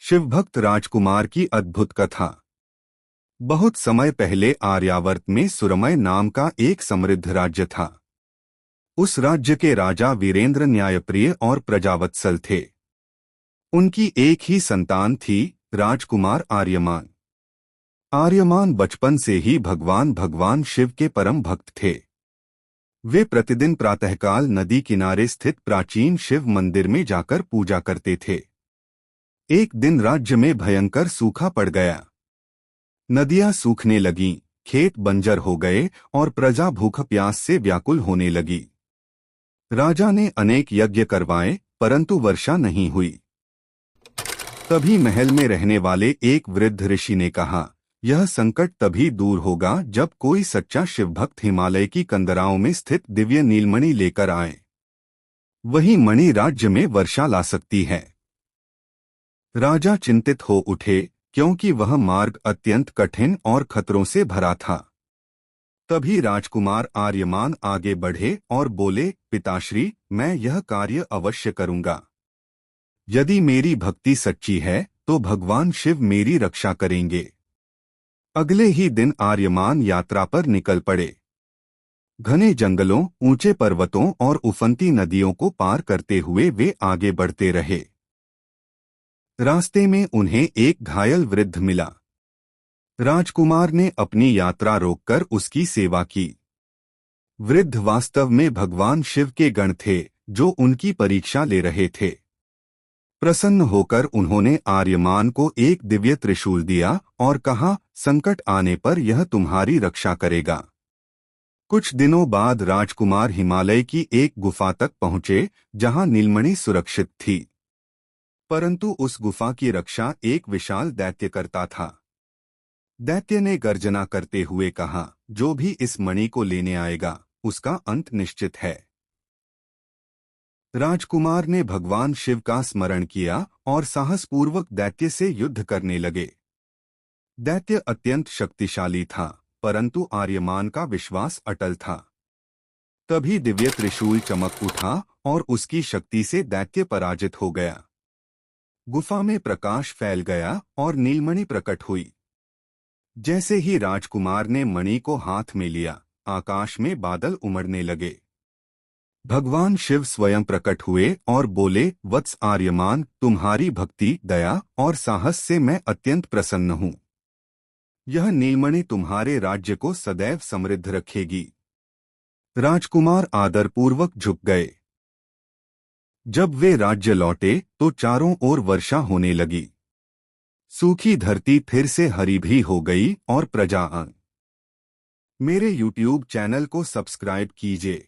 शिवभक्त राजकुमार की अद्भुत कथा। बहुत समय पहले आर्यावर्त में सुरमय नाम का एक समृद्ध राज्य था। उस राज्य के राजा वीरेंद्र न्यायप्रिय और प्रजावत्सल थे। उनकी एक ही संतान थी, राजकुमार आर्यमान। आर्यमान बचपन से ही भगवान शिव के परम भक्त थे। वे प्रतिदिन प्रातःकाल नदी किनारे स्थित प्राचीन शिव मंदिर में जाकर पूजा करते थे। एक दिन राज्य में भयंकर सूखा पड़ गया। नदियां सूखने लगीं, खेत बंजर हो गए और प्रजा भूख प्यास से व्याकुल होने लगी। राजा ने अनेक यज्ञ करवाए, परंतु वर्षा नहीं हुई। तभी महल में रहने वाले एक वृद्ध ऋषि ने कहा, यह संकट तभी दूर होगा जब कोई सच्चा शिवभक्त हिमालय की कंदराओं में स्थित दिव्य नीलमणि लेकर आए। वही मणि राज्य में वर्षा ला सकती है। राजा चिंतित हो उठे, क्योंकि वह मार्ग अत्यंत कठिन और खतरों से भरा था। तभी राजकुमार आर्यमान आगे बढ़े और बोले, पिताश्री, मैं यह कार्य अवश्य करूंगा। यदि मेरी भक्ति सच्ची है तो भगवान शिव मेरी रक्षा करेंगे। अगले ही दिन आर्यमान यात्रा पर निकल पड़े। घने जंगलों, ऊंचे पर्वतों और उफनती नदियों को पार करते हुए वे आगे बढ़ते रहे। रास्ते में उन्हें एक घायल वृद्ध मिला। राजकुमार ने अपनी यात्रा रोककर उसकी सेवा की। वृद्ध वास्तव में भगवान शिव के गण थे, जो उनकी परीक्षा ले रहे थे। प्रसन्न होकर उन्होंने आर्यमान को एक दिव्य त्रिशूल दिया और कहा, संकट आने पर यह तुम्हारी रक्षा करेगा। कुछ दिनों बाद राजकुमार हिमालय की एक गुफा तक पहुंचे, जहां नीलमणि सुरक्षित थी। परंतु उस गुफा की रक्षा एक विशाल दैत्य करता था। दैत्य ने गर्जना करते हुए कहा, जो भी इस मणि को लेने आएगा, उसका अंत निश्चित है। राजकुमार ने भगवान शिव का स्मरण किया और साहसपूर्वक दैत्य से युद्ध करने लगे। दैत्य अत्यंत शक्तिशाली था, परंतु आर्यमान का विश्वास अटल था। तभी दिव्य त्रिशूल चमक उठा और उसकी शक्ति से दैत्य पराजित हो गया। गुफा में प्रकाश फैल गया और नीलमणि प्रकट हुई। जैसे ही राजकुमार ने मणि को हाथ में लिया, आकाश में बादल उमड़ने लगे। भगवान शिव स्वयं प्रकट हुए और बोले, वत्स आर्यमान, तुम्हारी भक्ति, दया और साहस से मैं अत्यंत प्रसन्न हूँ। यह नीलमणि तुम्हारे राज्य को सदैव समृद्ध रखेगी। राजकुमार आदरपूर्वक झुक गए। जब वे राज्य लौटे तो चारों ओर वर्षा होने लगी। सूखी धरती फिर से हरी भी हो गई और प्रजा मेरे YouTube चैनल को सब्सक्राइब कीजिए।